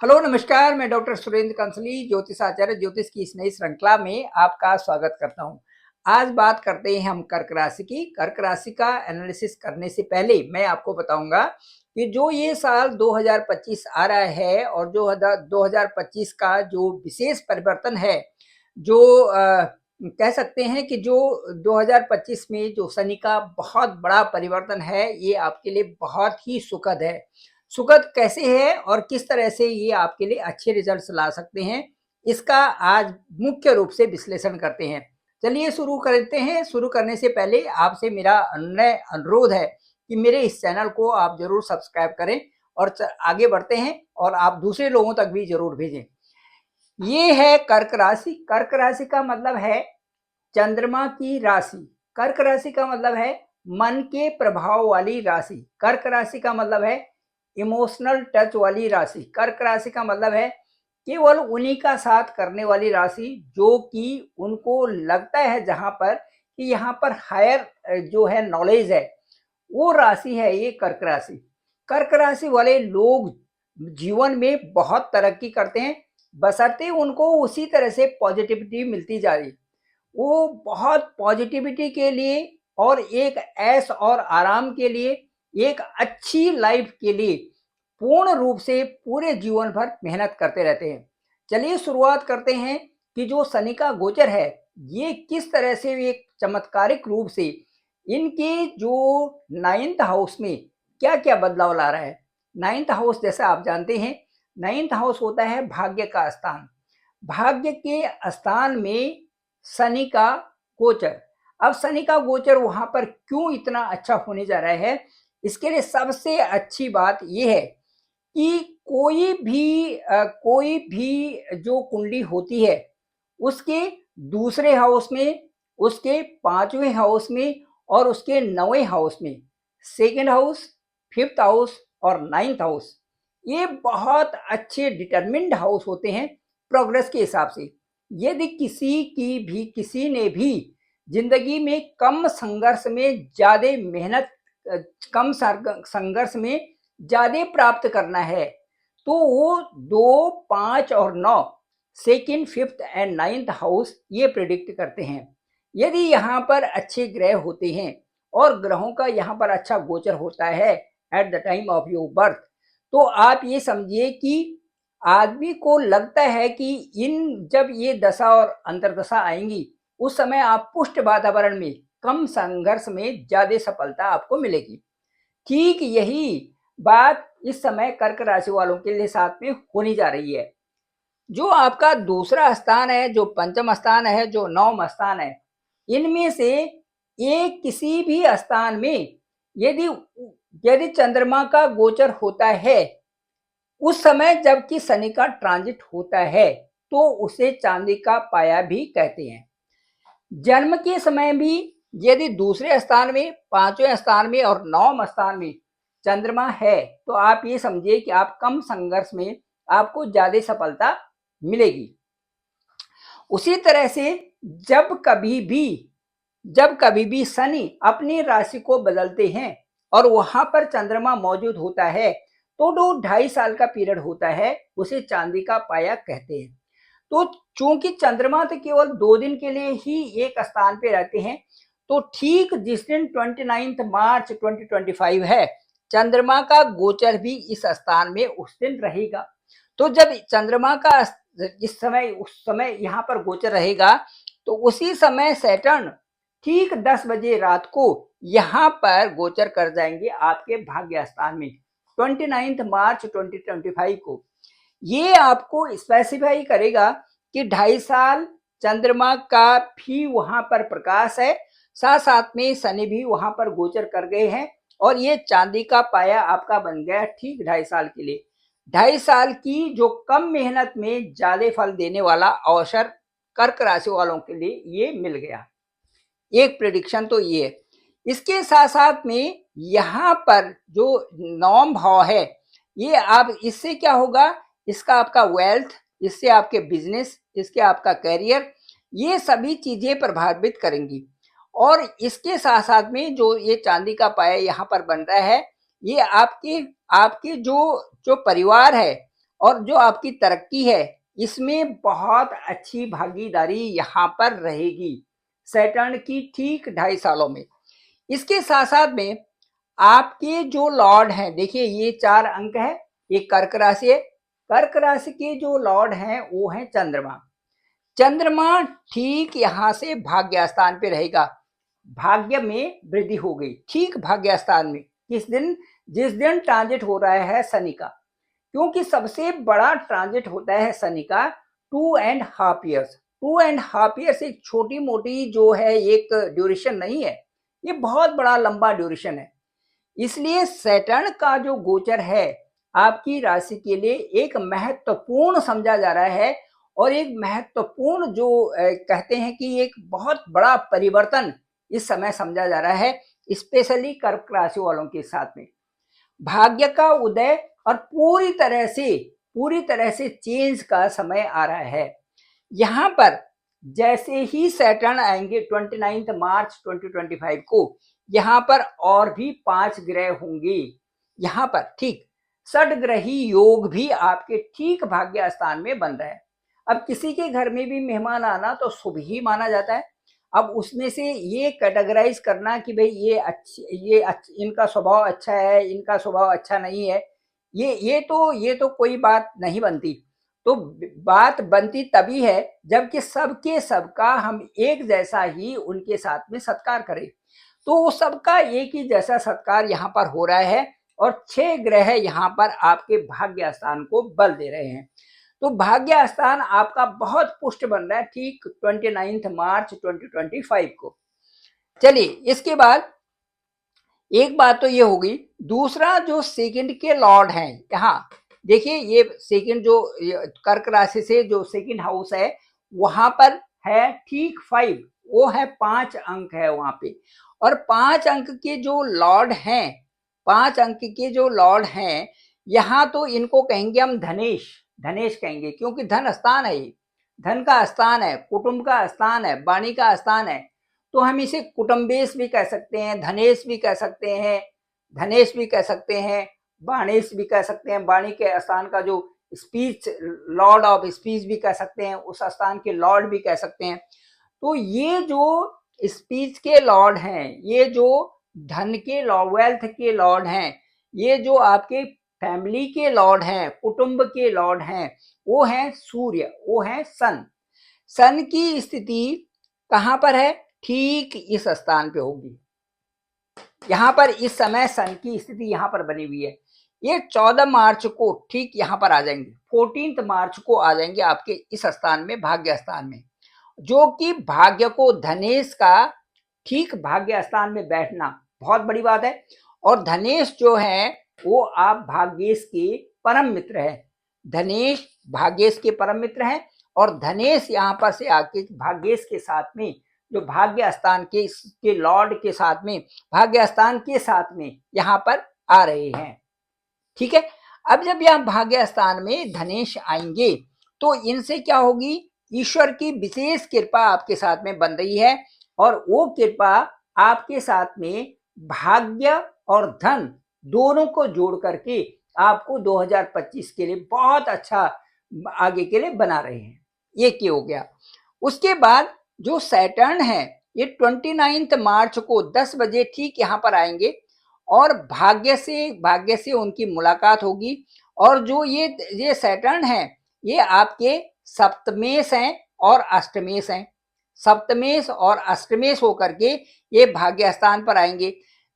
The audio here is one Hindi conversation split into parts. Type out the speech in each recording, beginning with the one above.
हेलो नमस्कार, मैं डॉक्टर सुरेंद्र कंसली ज्योतिष आचार्य ज्योतिष की इस नई श्रृंखला में आपका स्वागत करता हूं। आज बात करते हैं हम कर्क राशि की। कर्क राशि का एनालिसिस करने से पहले मैं आपको बताऊंगा कि जो ये साल 2025 आ रहा है और जो 2025 का जो विशेष परिवर्तन है, जो कह सकते हैं कि जो 2025 में जो शनि का बहुत बड़ा परिवर्तन है, ये आपके लिए बहुत ही सुखद है। सुखद कैसे है और किस तरह से ये आपके लिए अच्छे रिजल्ट्स ला सकते हैं, इसका आज मुख्य रूप से विश्लेषण करते हैं। चलिए शुरू करते हैं। शुरू करने से पहले आपसे मेरा अनुरोध है कि मेरे इस चैनल को आप जरूर सब्सक्राइब करें और आगे बढ़ते हैं और आप दूसरे लोगों तक भी जरूर भेजें। ये है कर्क राशि। कर्क राशि का मतलब है चंद्रमा की राशि। कर्क राशि का मतलब है मन के प्रभाव वाली राशि। कर्क राशि का मतलब है इमोशनल टच वाली राशि। कर्क राशि का मतलब है केवल उन्हीं का साथ करने वाली राशि, जो कि उनको लगता है जहां पर कि यहाँ पर हायर जो है नॉलेज है, वो राशि है ये कर्क राशि। कर्क राशि वाले लोग जीवन में बहुत तरक्की करते हैं, बशर्ते उनको उसी तरह से पॉजिटिविटी मिलती जा रही। वो बहुत पॉजिटिविटी के लिए और एक ऐश और आराम के लिए, एक अच्छी लाइफ के लिए पूर्ण रूप से पूरे जीवन भर मेहनत करते रहते हैं। चलिए शुरुआत करते हैं कि जो शनि का गोचर है, ये किस तरह से एक चमत्कारिक रूप से इनके जो 9th हाउस में क्या क्या बदलाव ला रहा है। 9th हाउस जैसा आप जानते हैं, 9th हाउस होता है भाग्य का स्थान। भाग्य के स्थान में शनि का गोचर। अब शनि का गोचर वहां पर क्यों इतना अच्छा होने जा रहा है, इसके लिए सबसे अच्छी बात यह है कि कोई भी जो कुंडली होती है, उसके दूसरे हाउस में, उसके 5वें हाउस में और उसके 9वें हाउस में, सेकेंड हाउस, 5th हाउस और 9th हाउस, ये बहुत अच्छे डिटरमिन्ड हाउस होते हैं प्रोग्रेस के हिसाब से। यदि किसी ने भी जिंदगी में कम संघर्ष में ज्यादा मेहनत, कम संघर्ष में ज्यादा प्राप्त करना है, तो वो 2, 5 और 9, second, 5th and 9th house ये प्रिडिक्ट करते हैं। यदि यहाँ पर अच्छे ग्रह होते हैं और ग्रहों का यहाँ पर अच्छा गोचर होता है at the time of your birth, तो आप ये समझिए कि आदमी को लगता है कि जब ये दशा और अंतर्दशा आएंगी, उस समय आप पुष्ट वातावरण में कम संघर्ष में ज्यादा सफलता आपको मिलेगी। ठीक यही बात इस समय कर्क राशि वालों के लिए साथ में होने जा रही है। जो आपका दूसरा स्थान है, जो पंचम स्थान है, जो नवम स्थान है, इनमें से एक किसी भी स्थान में यदि यदि चंद्रमा का गोचर होता है, उस समय जबकि शनि का ट्रांजिट होता है, तो उसे चांदी का पाया भी कहते हैं। जन्म के समय भी यदि दूसरे स्थान में, 5वें स्थान में और 9वें स्थान में चंद्रमा है, तो आप ये समझिए कि आप कम संघर्ष में आपको ज्यादा सफलता मिलेगी। उसी तरह से जब कभी भी शनि अपनी राशि को बदलते हैं और वहां पर चंद्रमा मौजूद होता है, तो जो 2.5 साल का पीरियड होता है, उसे चांदी का पाया कहते हैं। तो चूंकि चंद्रमा तो केवल 2 दिन के लिए ही एक स्थान पे रहते हैं, तो ठीक जिस दिन 29 मार्च 2025 है, चंद्रमा का गोचर भी इस स्थान में उस दिन रहेगा। तो जब चंद्रमा का उस समय यहाँ पर गोचर रहेगा, तो उसी समय सैटर्न ठीक 10 बजे रात को यहाँ पर गोचर कर जाएंगे आपके भाग्य स्थान में 29 मार्च 2025 को। ये आपको स्पेसिफाई करेगा कि 2.5 साल चंद्रमा का भी वहां पर प्रकाश है, साथ साथ में शनि भी वहां पर गोचर कर गए हैं और ये चांदी का पाया आपका बन गया ठीक 2.5 साल के लिए। 2.5 साल की जो कम मेहनत में ज्यादा फल देने वाला अवसर कर्क राशि वालों के लिए ये मिल गया। एक प्रेडिक्शन तो ये है। इसके साथ साथ में यहाँ पर जो 9वां भाव है, ये आप इससे क्या होगा, इसका आपका वेल्थ, इससे आपके बिजनेस, इसके आपका करियर, ये सभी चीजें प्रभावित करेंगी। और इसके साथ साथ में जो ये चांदी का पाया यहाँ पर बन रहा है, ये आपके आपके जो जो परिवार है और जो आपकी तरक्की है इसमें बहुत अच्छी भागीदारी यहाँ पर रहेगी सैटर्न की ठीक 2.5 सालों में। इसके साथ साथ में आपके जो लॉर्ड हैं, देखिए ये 4 अंक है, ये कर्क राशि है। कर्क राशि के जो लॉर्ड हैं वो हैं चंद्रमा। चंद्रमा ठीक यहाँ से भाग्य स्थान पे रहेगा, भाग्य में वृद्धि हो गई ठीक भाग्य स्थान में। किस दिन? जिस दिन ट्रांजिट हो रहा है शनि का, क्योंकि सबसे बड़ा ट्रांजिट होता है शनि का 2.5 ईयर्स। 2.5 ईयर्स एक छोटी मोटी जो है एक ड्यूरेशन नहीं है, ये बहुत बड़ा लंबा ड्यूरेशन है। इसलिए सैटर्न का जो गोचर है आपकी राशि के लिए एक महत्वपूर्ण समझा जा रहा है, और एक महत्वपूर्ण जो कहते हैं कि एक बहुत बड़ा परिवर्तन इस समय समझा जा रहा है, स्पेशली कर्क राशि वालों के साथ में भाग्य का उदय और पूरी तरह से चेंज का समय आ रहा है। यहाँ पर जैसे ही सैटर्न आएंगे 29 मार्च 2025 को, यहाँ पर और भी 5 ग्रह होंगे। यहाँ पर ठीक षडग्रही योग भी आपके ठीक भाग्य स्थान में बन रहा है। अब किसी के घर में भी मेहमान आना तो शुभ ही माना जाता है। अब उसमें से ये कैटेगराइज करना कि भाई ये इनका स्वभाव अच्छा है, इनका स्वभाव अच्छा नहीं है, ये तो कोई बात नहीं बनती। तो बात बनती तभी है जबकि सबके सबका हम एक जैसा ही उनके साथ में सत्कार करें। तो सबका एक ही जैसा सत्कार यहाँ पर हो रहा है, और 6 ग्रह यहाँ पर आपके भाग्य स्थान को बल दे रहे हैं। तो भाग्य स्थान आपका बहुत पुष्ट बन रहा है ठीक 29 मार्च 2025 को। चलिए इसके बाद एक बात तो ये होगी, दूसरा जो सेकंड के लॉर्ड हैं, यहाँ देखिए ये सेकंड जो कर्क राशि से जो सेकंड हाउस है वहां पर है ठीक 5, वो है 5 अंक है वहां पे। और 5 अंक के जो लॉर्ड हैं, 5 अंक के जो लॉर्ड हैं, यहाँ तो इनको कहेंगे हम धनेश, धनेश कहेंगे, क्योंकि धन स्थान है, ये धन का स्थान है, कुटुंब का स्थान है, वाणी का स्थान है। तो हम इसे कुटुंबेश भी कह सकते हैं, धनेश भी कह सकते हैं, धनेश भी कह सकते हैं, बाणेश भी कह सकते हैं। वाणी के स्थान का जो स्पीच, लॉर्ड ऑफ स्पीच भी कह सकते हैं, उस स्थान के लॉर्ड भी कह सकते हैं। तो ये जो स्पीच के लॉर्ड हैं, ये जो धन के लॉर्ड, वेल्थ के लॉर्ड हैं, ये जो आपके फैमिली के लॉर्ड हैं, कुटुंब के लॉर्ड हैं, वो हैं सूर्य, वो हैं सन। सन की स्थिति कहां पर है? ठीक इस स्थान पे होगी। यहां पर इस समय सन की स्थिति यहां पर बनी हुई है। ये 14 मार्च को ठीक यहां पर आ जाएंगे, 14 मार्च को आ जाएंगे आपके इस स्थान में, भाग्य स्थान में, जो कि भाग्य को, धनेश का ठीक भाग्य स्थान में बैठना बहुत बड़ी बात है। और धनेश जो है वो आप भाग्येश के परम मित्र है। धनेश भाग्येश के परम मित्र हैं, और धनेश यहाँ पर से आके भाग्येश के साथ में, जो भाग्य स्थान के लॉर्ड के साथ में, भाग्य स्थान के साथ में यहाँ पर आ रहे हैं। ठीक है, अब जब यहाँ भाग्य स्थान में धनेश आएंगे तो इनसे क्या होगी? ईश्वर की विशेष कृपा आपके साथ में बन रही है, और वो कृपा आपके साथ में भाग्य और धन दोनों को जोड़ करके आपको 2025 के लिए बहुत अच्छा आगे के लिए बना रहे हैं। ये क्या हो गया। उसके बाद जो सैटर्न है ये 29 मार्च को 10 बजे ठीक यहाँ पर आएंगे, और भाग्य से उनकी मुलाकात होगी। और जो ये सैटर्न है ये आपके सप्तमेश हैं और अष्टमेश हैं, सप्तमेश और अष्टमेश होकर के ये भाग्य स्थान पर आएंगे।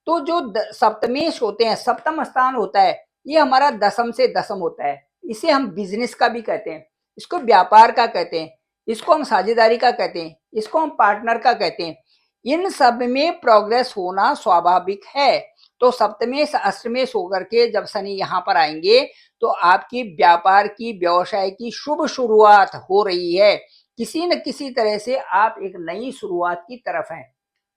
तो जो सप्तमेश होते हैं, सप्तम स्थान होता है, ये हमारा दशम से दशम होता है। इसे हम बिजनेस का भी कहते हैं, इसको व्यापार का कहते हैं, इसको हम साझेदारी का कहते हैं, इसको हम पार्टनर का कहते हैं। इन सब में प्रोग्रेस होना स्वाभाविक है। तो सप्तमेश अष्टमेश होकर के जब शनि यहाँ पर आएंगे तो आपकी व्यापार की, व्यवसाय की शुभ शुरुआत हो रही है। किसी न किसी तरह से आप एक नई शुरुआत की तरफ हैं,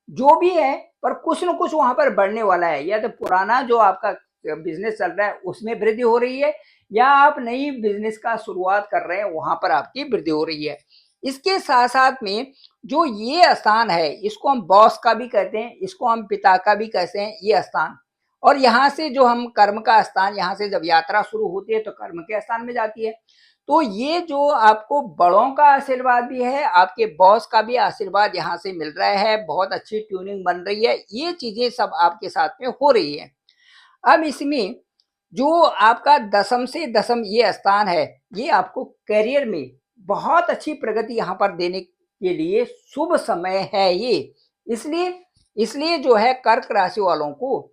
जो भी है, पर कुछ न कुछ वहां पर बढ़ने वाला है। या तो पुराना जो आपका बिजनेस चल रहा है उसमें वृद्धि हो रही है, या आप नई बिजनेस का शुरुआत कर रहे हैं, वहां पर आपकी वृद्धि हो रही है। इसके साथ साथ में जो ये स्थान है, इसको हम बॉस का भी कहते हैं, इसको हम पिता का भी कहते हैं, ये स्थान। और यहाँ से जो हम कर्म का स्थान, यहाँ से जब यात्रा शुरू होती है तो कर्म के स्थान में जाती है। तो ये जो आपको बड़ों का आशीर्वाद भी है, आपके बॉस का भी आशीर्वाद यहाँ से मिल रहा है, बहुत अच्छी ट्यूनिंग बन रही है, ये चीजें सब आपके साथ में हो रही है। अब इसमें जो आपका दसम से दसम ये स्थान है, ये आपको करियर में बहुत अच्छी प्रगति यहाँ पर देने के लिए शुभ समय है ये। इसलिए इसलिए जो है कर्क राशि वालों को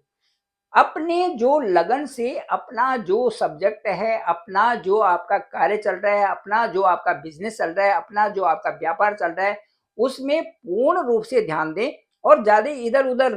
अपने जो लगन से अपना जो सब्जेक्ट है, अपना जो आपका कार्य चल रहा है, अपना जो आपका बिजनेस चल रहा है, अपना जो आपका व्यापार चल रहा है, उसमें पूर्ण रूप से ध्यान दें और ज्यादा इधर उधर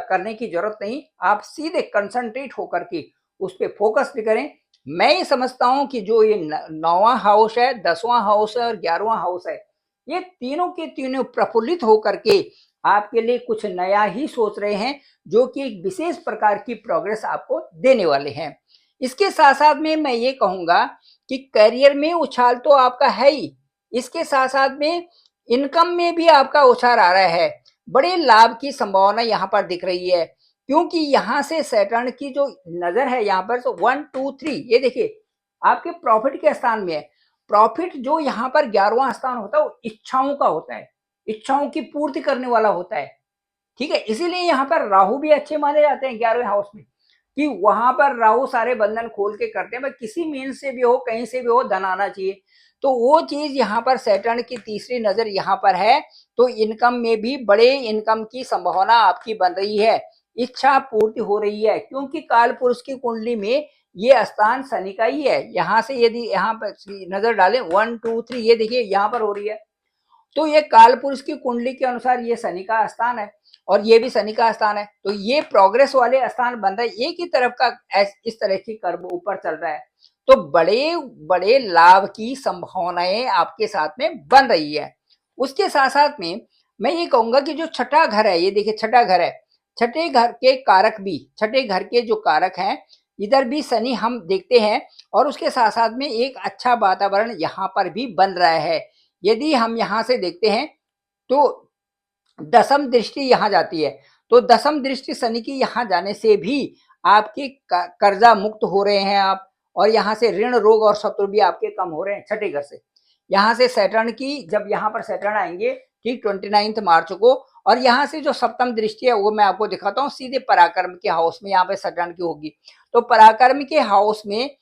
करने की जरूरत नहीं। आप सीधे कंसंट्रेट होकर के उस पर फोकस भी करें। मैं ये समझता हूं कि जो ये 9वां हाउस है, 10वां हाउस है और 11वां हाउस है, ये तीनों के तीनों प्रफुल्लित होकर के आपके लिए कुछ नया ही सोच रहे हैं, जो कि एक विशेष प्रकार की प्रोग्रेस आपको देने वाले हैं। इसके साथ साथ में मैं ये कहूंगा कि करियर में उछाल तो आपका है ही, इसके साथ साथ में इनकम में भी आपका उछाल आ रहा है। बड़े लाभ की संभावना यहाँ पर दिख रही है, क्योंकि यहाँ से सैटर्न की जो नजर है यहाँ पर, तो 1 2 3 ये देखिए आपके प्रॉफिट के स्थान में है। प्रॉफिट जो यहाँ पर 11वां स्थान होता है वो इच्छाओं का होता है, इच्छाओं की पूर्ति करने वाला होता है। ठीक है, इसीलिए यहाँ पर राहु भी अच्छे माने जाते हैं 11वें हाउस में, कि वहां पर राहु सारे बंधन खोल के करते हैं, किसी मीन से भी हो, कहीं से भी हो, धन आना चाहिए। तो वो चीज यहाँ पर सैटर्न की तीसरी नजर यहाँ पर है, तो इनकम में भी बड़े इनकम की संभावना आपकी बन रही है, इच्छा पूर्ति हो रही है, क्योंकि काल पुरुष की कुंडली में ये स्थान शनि का ही है। यहाँ से यदि यहाँ पर नजर डालें 1 2 3 ये देखिए यहाँ पर हो रही है, तो ये काल पुरुष की कुंडली के अनुसार ये शनि का स्थान है और ये भी शनि का स्थान है, तो ये प्रोग्रेस वाले स्थान बन रहा है। एक ही तरफ का इस तरह की कर्व ऊपर चल रहा है, तो बड़े बड़े लाभ की संभावनाएं आपके साथ में बन रही है। उसके साथ साथ में मैं ये कहूंगा कि जो छठा घर है, ये देखिए छठा घर है, छठे घर के कारक भी, छठे घर के जो कारक हैं इधर भी शनि हम देखते हैं, और उसके साथ साथ में एक अच्छा वातावरण यहाँ पर भी बन रहा है। यदि हम यहाँ से देखते हैं तो दसम दृष्टि यहाँ जाती है, तो दसम दृष्टि शनि की यहाँ जाने से भी आपके कर्जा मुक्त हो रहे हैं आप, और यहाँ से ऋण रोग और शत्रु भी आपके कम हो रहे हैं छठे घर से। यहाँ से सैटर्न की जब यहाँ पर सैटर्न आएंगे ठीक 29 मार्च को, और यहाँ से जो सप्तम दृष्टि है वो मैं आपको दिखाता हूँ, सीधे पराक्रम के हाउस में यहाँ पे सैटर्न की होगी। तो पराक्रम के हाउस में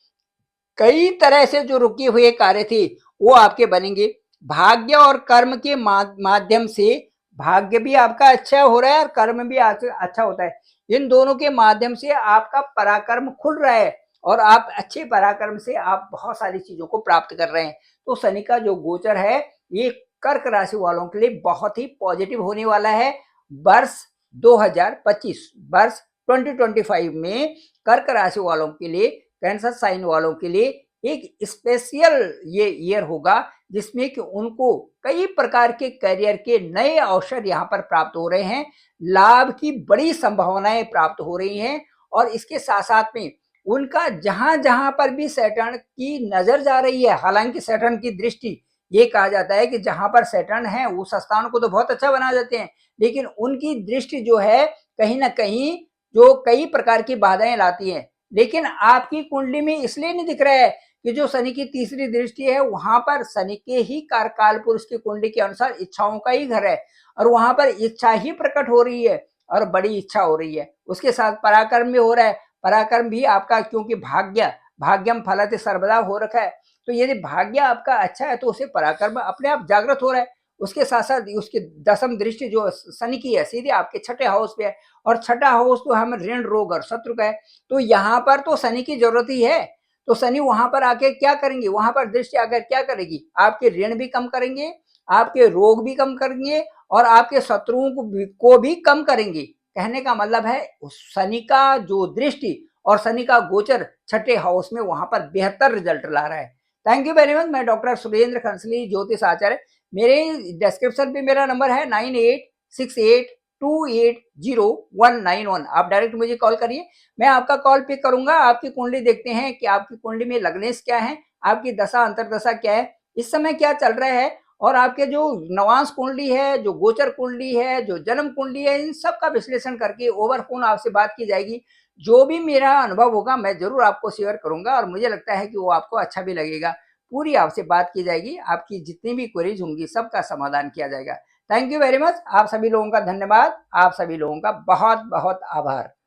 कई तरह से जो रुके हुए कार्य थे वो आपके बनेंगे। भाग्य और कर्म के माध्यम से भाग्य भी आपका अच्छा हो रहा है और कर्म भी अच्छा होता है, इन दोनों के माध्यम से आपका पराक्रम खुल रहा है और आप अच्छे पराक्रम से आप बहुत सारी चीजों को प्राप्त कर रहे हैं। तो शनि का जो गोचर है ये कर्क राशि वालों के लिए बहुत ही पॉजिटिव होने वाला है। वर्ष 2025 वर्ष 2025 में कर्क राशि वालों के लिए, कैंसर साइन वालों के लिए एक स्पेशल ये ईयर होगा, जिसमें कि उनको कई प्रकार के करियर के नए अवसर यहाँ पर प्राप्त हो रहे हैं, लाभ की बड़ी संभावनाएं प्राप्त हो रही हैं। और इसके साथ साथ में उनका जहां जहां पर भी सैटर्न की नजर जा रही है, हालांकि सैटर्न की दृष्टि, ये कहा जाता है कि जहां पर सैटर्न है उस स्थान को तो बहुत अच्छा बना देते हैं, लेकिन उनकी दृष्टि जो है कहीं ना कहीं जो कई प्रकार की बाधाएं लाती है। लेकिन आपकी कुंडली में इसलिए नहीं दिख रहा है कि जो शनि की तीसरी दृष्टि है वहां पर शनि के ही काल पुरुष की कुंडली के अनुसार इच्छाओं का ही घर है, और वहां पर इच्छा ही प्रकट हो रही है और बड़ी इच्छा हो रही है। उसके साथ पराक्रम भी हो रहा है, पराक्रम भी आपका, क्योंकि भाग्यम फलते सर्वदा हो रखा है, तो यदि भाग्य आपका अच्छा है तो उसे पराक्रम अपने आप जागृत हो रहा है। उसके साथ साथ उसकी दसम दृष्टि जो शनि की है सीधे आपके छठे हाउस पे है, और छठा हाउस तो हम ऋण रोग और शत्रु का है, तो यहाँ पर तो शनि की जरूरत ही है। तो शनि वहां पर आके क्या करेंगे, वहां पर दृष्टि आकर क्या करेगी, आपके ऋण भी कम करेंगे, आपके रोग भी कम करेंगे और आपके शत्रुओं को भी कम करेंगे। कहने का मतलब है शनि का जो दृष्टि और शनि का गोचर छठे हाउस में वहां पर बेहतर रिजल्ट ला रहा है। Thank you very much. मैं डॉक्टर सुरेंद्र खंसली, ज्योतिष आचार्य। मेरे डिस्क्रिप्शन पे मेरा नंबर है 9868280191। आप डायरेक्ट मुझे कॉल करिए, मैं आपका कॉल पिक करूंगा। आपकी कुंडली देखते हैं कि आपकी कुंडली में लग्नेश क्या है, आपकी दशा अंतरदशा क्या है, इस समय क्या चल रहा है, और आपके जो नवांश कुंडली है, जो गोचर कुंडली है, जो जन्म कुंडली है, इन सब का विश्लेषण करके ओवर फोन आपसे बात की जाएगी, जो भी मेरा अनुभव होगा मैं ज़रूर आपको शेयर करूँगा और मुझे लगता है कि वो आपको अच्छा भी लगेगा। पूरी आपसे बात की जाएगी, आपकी जितनी भी क्वेरीज़ होंगी सबका समाधान किया जाएगा। Thank you very much. आप सभी लोगों का धन्यवाद। आप सभी लोगों का बहुत-बहुत आभार।